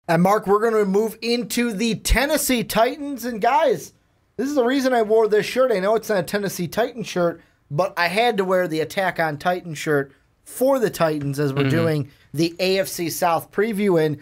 And Mark, we're going to move into the Tennessee Titans. And guys, this is the reason I wore this shirt. I know it's not a Tennessee Titans shirt, but I had to wear the Attack on Titan shirt for the Titans as we're doing the AFC South preview. And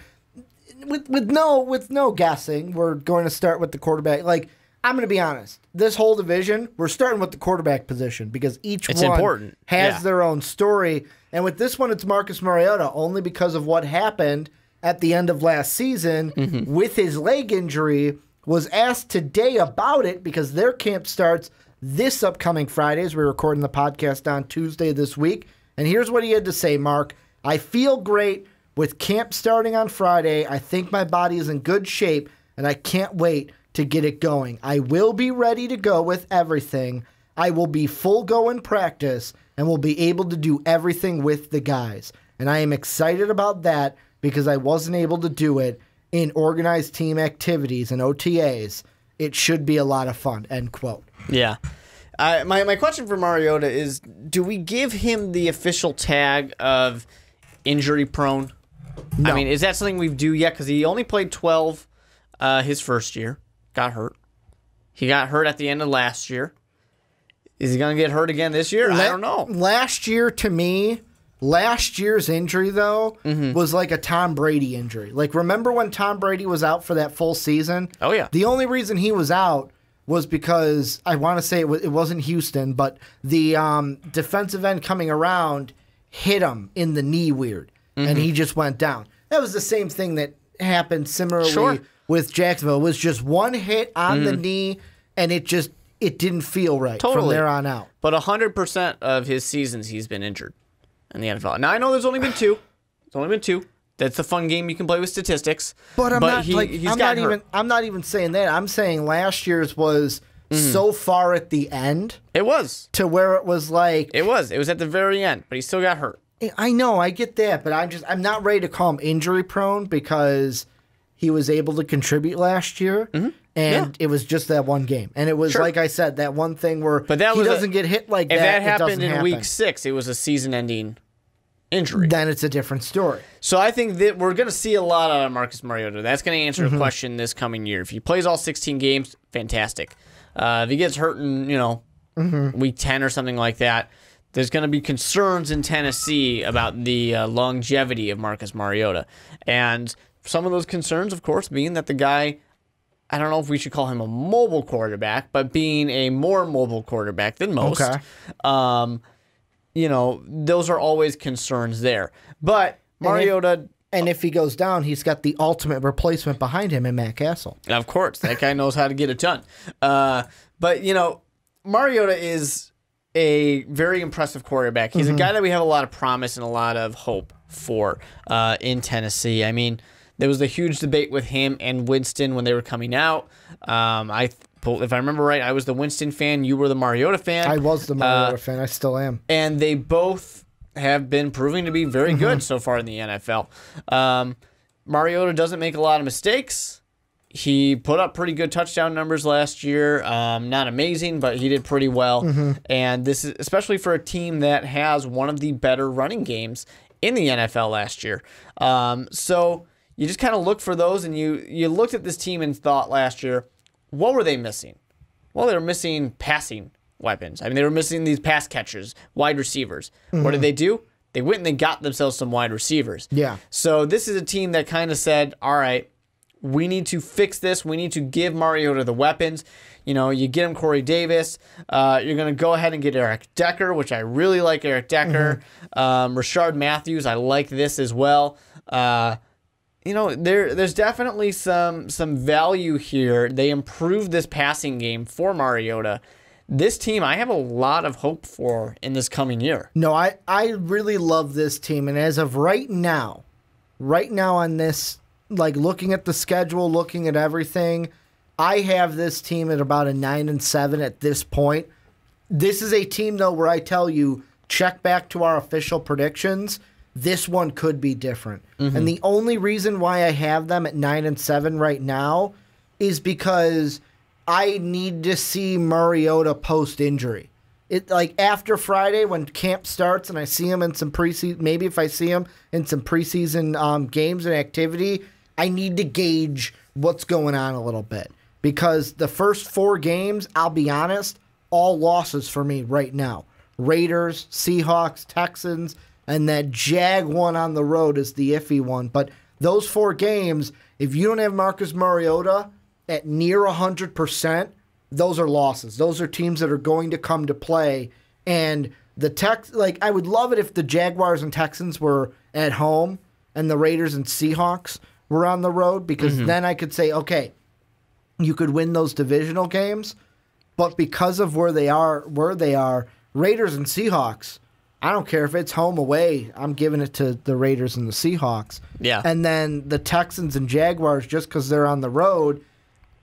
with no guessing, we're going to start with the quarterback. Like, I'm going to be honest. This whole division, we're starting with the quarterback position because each one has their own story. And with this one, it's Marcus Mariota, only because of what happened at the end of last season with his leg injury. Was asked today about it because their camp starts this upcoming Friday as we're recording the podcast on Tuesday this week. And here's what he had to say, Mark. I feel great with camp starting on Friday. I think my body is in good shape, and I can't wait to get it going. I will be ready to go with everything. I will be full go in practice and will be able to do everything with the guys. And I am excited about that because I wasn't able to do it in organized team activities and OTAs. It should be a lot of fun, end quote. Yeah. My question for Mariota is, do we give him the official tag of injury prone? No. I mean, is that something we do yet? Because he only played 12 his first year. Got hurt. He got hurt at the end of last year. Is he going to get hurt again this year? I don't know. Last year, to me, last year's injury, though, was like a Tom Brady injury. Like, remember when Tom Brady was out for that full season? Oh, yeah. The only reason he was out was because, I want to say it wasn't Houston, but the defensive end coming around hit him in the knee weird, and he just went down. That was the same thing that happened similarly with Jacksonville. It was just one hit on the knee, and it didn't feel right from there on out. But 100% of his seasons, he's been injured in the NFL. Now, I know there's only been two. It's only been two. That's a fun game you can play with statistics. But I'm not even saying that. I'm saying last year's was so far at the end. It was. To where it was like... It was at the very end, but he still got hurt. I know, I get that, but I'm not ready to call him injury prone because he was able to contribute last year, and it was just that one game. And it was, like I said, that one thing where he doesn't get hit like that. If that happened in week 6, it was a season-ending injury. Then it's a different story. So I think that we're going to see a lot out of Marcus Mariota. That's going to answer a question this coming year. If he plays all 16 games, fantastic. If he gets hurt in, week 10 or something like that, there's going to be concerns in Tennessee about the longevity of Marcus Mariota. And some of those concerns, of course, being that the guy, I don't know if we should call him a mobile quarterback, but being a more mobile quarterback than most. Okay. Those are always concerns there. But Mariota... And if he goes down, he's got the ultimate replacement behind him in Matt Castle. Of course. That guy knows how to get it done. But, Mariota is a very impressive quarterback. He's a guy that we have a lot of promise and a lot of hope for in Tennessee. I mean, there was a huge debate with him and Winston when they were coming out. If I remember right, I was the Winston fan. You were the Mariota fan. I was the Mariota fan. I still am. And they both have been proving to be very good so far in the NFL. Mariota doesn't make a lot of mistakes. He put up pretty good touchdown numbers last year. Not amazing, but he did pretty well. And this is especially for a team that has one of the better running games in the NFL last year. So you just kind of look for those, and you looked at this team and thought last year, what were they missing? Well, they were missing passing weapons. I mean, they were missing these pass catchers, wide receivers. What did they do? They went and they got themselves some wide receivers. Yeah. So this is a team that kind of said, all right, we need to fix this. We need to give Mariota the weapons. You get him Corey Davis. You're going to go ahead and get Eric Decker, which I really like Eric Decker. Rashard Matthews, I like this as well. There's definitely some value here. They improved this passing game for Mariota. This team, I have a lot of hope for in this coming year. No, I really love this team. And as of right now on this, like looking at the schedule, looking at everything, I have this team at about a 9-7 at this point. This is a team, though, where I tell you, check back to our official predictions. This one could be different. And the only reason why I have them at 9-7 right now is because I need to see Mariota post-injury. After Friday when camp starts and I see him in some preseason, maybe if I see him in some preseason games and activity, I need to gauge what's going on a little bit. Because the first 4 games, I'll be honest, all losses for me right now. Raiders, Seahawks, Texans, and that Jag one on the road is the iffy one. But those 4 games, if you don't have Marcus Mariota at near 100%, those are losses. Those are teams that are going to come to play. And the I would love it if the Jaguars and Texans were at home and the Raiders and Seahawks were on the road, because then I could say, okay, you could win those divisional games, but because of where they are, Raiders and Seahawks, I don't care if it's home away, I'm giving it to the Raiders and the Seahawks. Yeah. And then the Texans and Jaguars, just because they're on the road,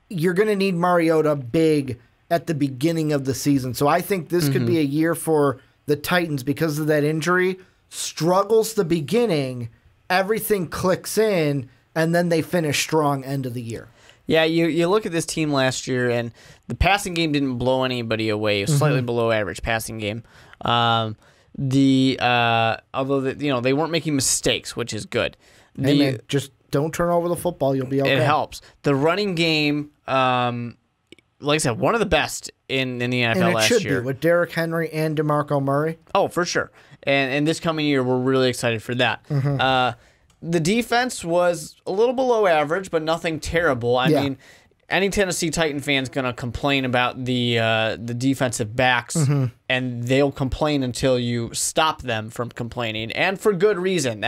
you're going to need Mariota big at the beginning of the season. So I think this could be a year for the Titans because of that injury. Struggles the beginning, everything clicks in, and then they finish strong end of the year. Yeah, you look at this team last year, and the passing game didn't blow anybody away. It was slightly below average passing game. Although they weren't making mistakes, which is good. Hey man, just don't turn over the football. You'll be okay. It helps. The running game, like I said, one of the best in the NFL last year. And it should be with Derrick Henry and DeMarco Murray. Oh, for sure. And this coming year, we're really excited for that. The defense was a little below average, but nothing terrible. I mean, any Tennessee Titan fan's going to complain about the defensive backs, and they'll complain until you stop them from complaining, and for good reason.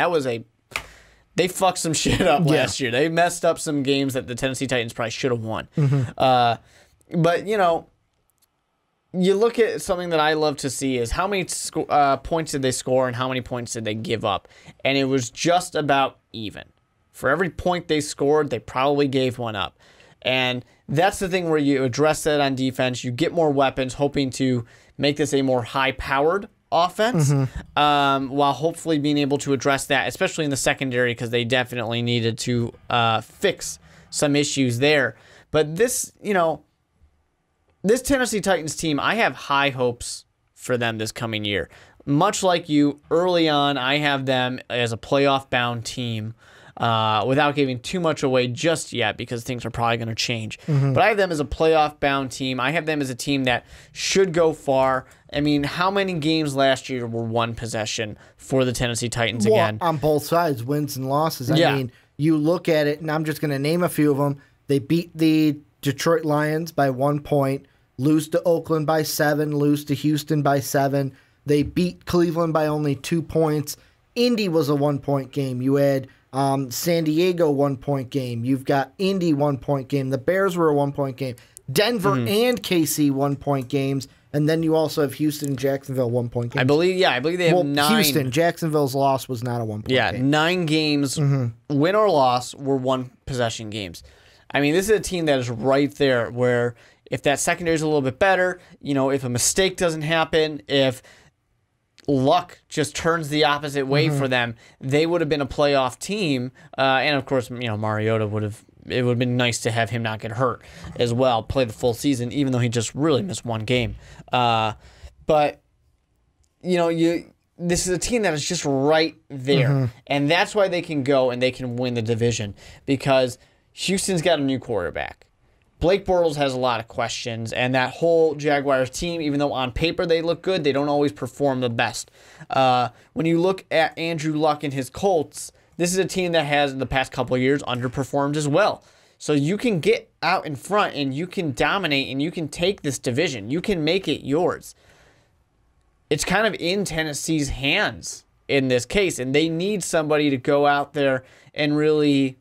They fucked some shit up last year. They messed up some games that the Tennessee Titans probably should have won. But, you look at something that I love to see is how many points did they score and how many points did they give up. And it was just about even. For every point they scored, they probably gave one up. And that's the thing where you address that on defense. You get more weapons, hoping to make this a more high-powered offense, while hopefully being able to address that, especially in the secondary, because they definitely needed to fix some issues there. But this Tennessee Titans team, I have high hopes for them this coming year. Much like you, early on, I have them as a playoff-bound team without giving too much away just yet because things are probably going to change. But I have them as a playoff-bound team. I have them as a team that should go far. I mean, how many games last year were one possession for the Tennessee Titans again? On both sides, wins and losses. I mean, you look at it, and I'm just going to name a few of them. They beat the Detroit Lions by 1 point. Lose to Oakland by 7, lose to Houston by 7. They beat Cleveland by only 2 points. Indy was a 1-point game. You had San Diego 1-point game. You've got Indy 1-point game. The Bears were a 1-point game. Denver and KC 1-point games. And then you also have Houston and Jacksonville 1-point games. I believe they have 9. Houston, Jacksonville's loss was not a 1-point game. Yeah, 9 games, win or loss, were 1-possession games. I mean, this is a team that is right there where if that secondary is a little bit better, if a mistake doesn't happen, if luck just turns the opposite way for them, they would have been a playoff team. And of course, Mariota would have. It would have been nice to have him not get hurt as well, play the full season, even though he just really missed 1 game. But this is a team that is just right there, and that's why they can go and they can win the division, because Houston's got a new quarterback. Blake Bortles has a lot of questions, and that whole Jaguars team, even though on paper they look good, they don't always perform the best. When you look at Andrew Luck and his Colts, this is a team that has, in the past couple of years, underperformed as well. So you can get out in front, and you can dominate, and you can take this division. You can make it yours. It's kind of in Tennessee's hands in this case, and they need somebody to go out there and really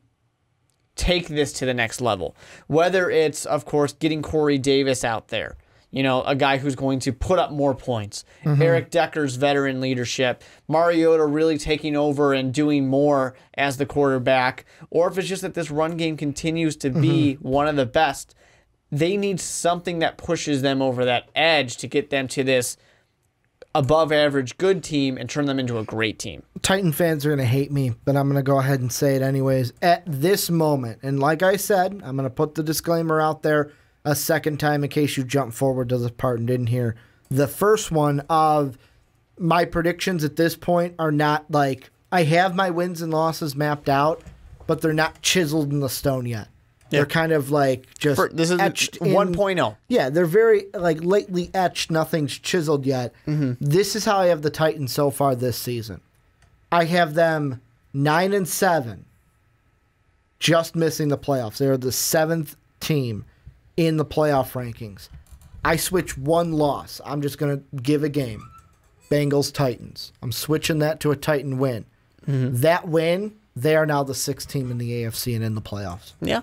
take this to the next level. Whether it's, of course, getting Corey Davis out there, a guy who's going to put up more points. Eric Decker's veteran leadership. Mariota really taking over and doing more as the quarterback. Or if it's just that this run game continues to be one of the best, they need something that pushes them over that edge to get them to this above average good team and turn them into a great team. Titan fans are going to hate me, but I'm going to go ahead and say it anyways. At this moment, and like I said, I'm going to put the disclaimer out there a second time in case you jump forward to this part and didn't hear. The first one of my predictions at this point are not like, I have my wins and losses mapped out, but they're not chiseled in the stone yet. They're kind of like just This is etched 1.0. Yeah, they're very like lightly etched. Nothing's chiseled yet. This is how I have the Titans so far this season. I have them 9-7, just missing the playoffs. They're the 7th team in the playoff rankings. I switch one loss. I'm just going to give a game. Bengals Titans. I'm switching that to a Titan win. That win, they are now the 6th team in the AFC and in the playoffs. Yeah.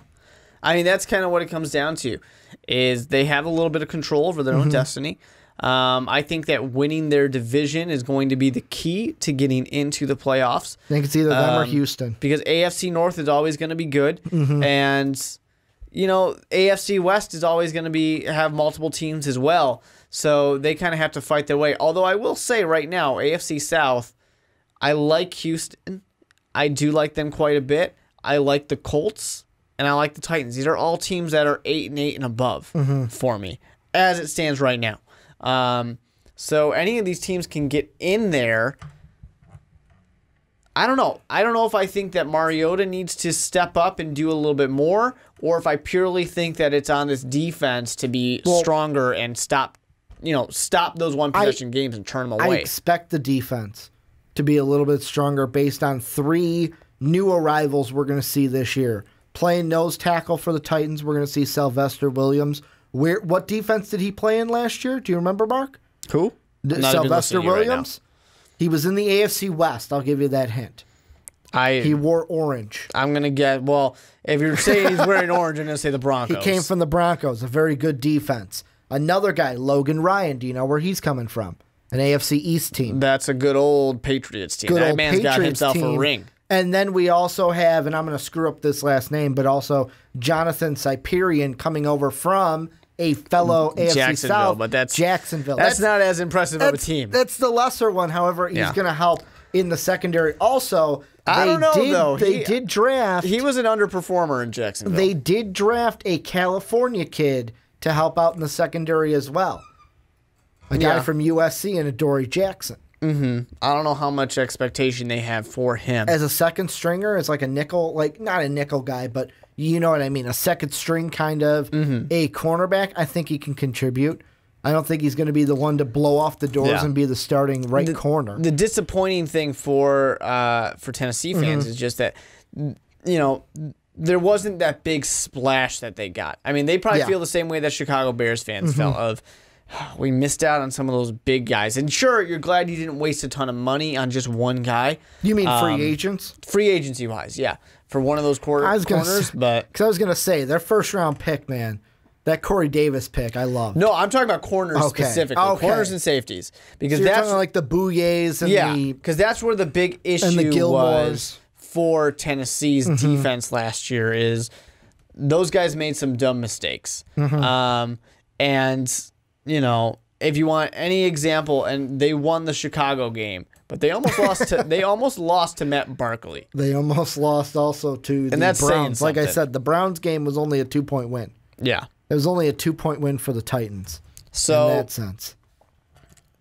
I mean, that's kind of what it comes down to, is they have a little bit of control over their own destiny. I think that winning their division is going to be the key to getting into the playoffs. I think it's either them or Houston. Because AFC North is always going to be good. And, you know, AFC West is always going to have multiple teams as well. So they kind of have to fight their way. Although I will say right now, AFC South, I like Houston. I do like them quite a bit. I like the Colts. And I like the Titans. These are all teams that are 8-8 and above for me, as it stands right now. So any of these teams can get in there. I don't know. I don't know if I think that Mariota needs to step up and do a little bit more, or if I purely think that it's on this defense to be stronger and stop those one possession games and turn them away. I expect the defense to be a little bit stronger based on 3 new arrivals we're going to see this year. Playing nose tackle for the Titans, we're going to see Sylvester Williams. What defense did he play in last year? Do you remember, Mark? Who? Sylvester Williams? He was in the AFC West. I'll give you that hint. He wore orange. I'm going to get, if you're saying he's wearing orange, I'm going to say the Broncos. He came from the Broncos, a very good defense. Another guy, Logan Ryan. Do you know where he's coming from? An AFC East team. That's a good old Patriots team. That man's got himself a ring. And then we also have, and I'm going to screw up this last name, but also Jonathan Cyprian coming over from a fellow AFC South, but that's Jacksonville. That's not as impressive of a team. That's the lesser one. However, he's going to help in the secondary. Also, I don't know, though. They did draft. He was an underperformer in Jacksonville. They did draft a California kid to help out in the secondary as well. A guy from USC and Adoree Jackson. I don't know how much expectation they have for him. As a second stringer, as like a nickel, like not a nickel guy, but you know what I mean, a second string kind of a cornerback, I think he can contribute. I don't think he's going to be the one to blow off the doors and be the starting corner. The disappointing thing for Tennessee fans is just that, there wasn't that big splash that they got. I mean, they probably feel the same way that Chicago Bears fans felt of, we missed out on some of those big guys. And sure, you're glad you didn't waste a ton of money on just one guy. You mean free agents? Free agency-wise, yeah. For one of those corners, but... Because I was going to say, their first-round pick, man, that Corey Davis pick, I love. No, I'm talking about corners specifically. Corners and safeties. Because so you're talking like the Bouye's and because that's where the big issue was for Tennessee's defense last year is those guys made some dumb mistakes. And... if you want any example, and they won the Chicago game, but they almost lost to Matt Barkley. They almost lost also to the Browns. Like I said, the Browns game was only a 2-point win. Yeah. It was only a 2-point win for the Titans. So in that sense.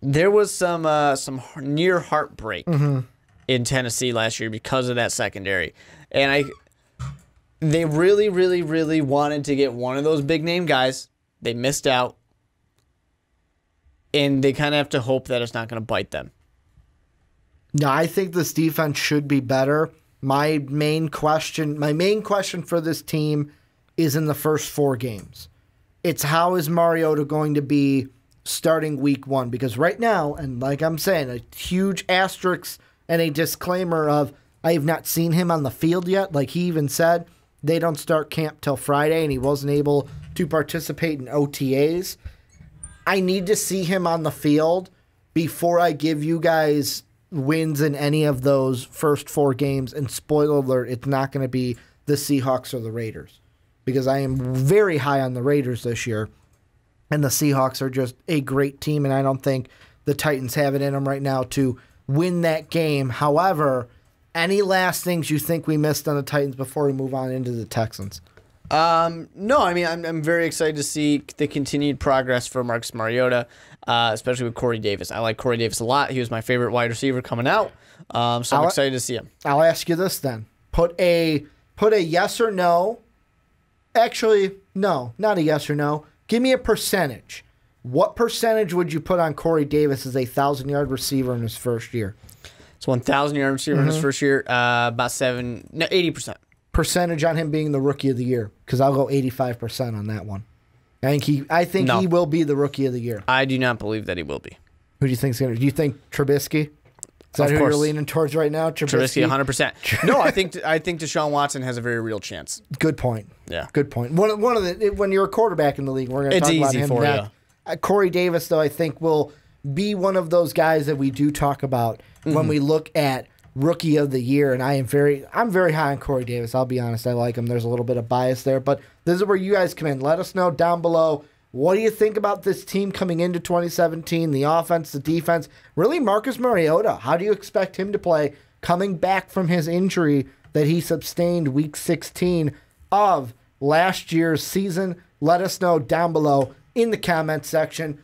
There was some near heartbreak in Tennessee last year because of that secondary. And they really, really, really wanted to get one of those big name guys. They missed out. And they kind of have to hope that it's not going to bite them. No, I think this defense should be better. My main question for this team is in the first 4 games. It's how is Mariota going to be starting week 1? Because right now, and like I'm saying, a huge asterisk and a disclaimer of I have not seen him on the field yet. Like he even said, they don't start camp till Friday, and he wasn't able to participate in OTAs. I need to see him on the field before I give you guys wins in any of those first 4 games. And spoiler alert, it's not going to be the Seahawks or the Raiders. Because I am very high on the Raiders this year. And the Seahawks are just a great team. And I don't think the Titans have it in them right now to win that game. However, any last things you think we missed on the Titans before we move on into the Texans? No, I mean, I'm very excited to see the continued progress for Marcus Mariota, especially with Corey Davis. I like Corey Davis a lot. He was my favorite wide receiver coming out, so I'm excited to see him. I'll ask you this then. Put put a yes or no. Actually, no, not a yes or no. Give me a percentage. What percentage would you put on Corey Davis as a 1,000-yard receiver in his first year? It's 1,000-yard receiver in his first year. About 80%. Percentage on him being the rookie of the year, because I'll go 85% on that one. I think he will be the rookie of the year. I do not believe that he will be. Who do you think's going to? Do you think Trubisky? Is that who you're leaning towards right now? Trubisky 100%. No, I think Deshaun Watson has a very real chance. Good point. Yeah. Good point. One of the when you're a quarterback in the league, we're going to talk about him next. Corey Davis, though, I think will be one of those guys that we do talk about when we look at rookie of the year. And I'm very high on Corey Davis. I'll be honest. I like him. There's a little bit of bias there, but this is where you guys come in. Let us know down below. What do you think about this team coming into 2017? The offense, the defense, really Marcus Mariota. How do you expect him to play coming back from his injury that he sustained week 16 of last year's season? Let us know down below in the comment section.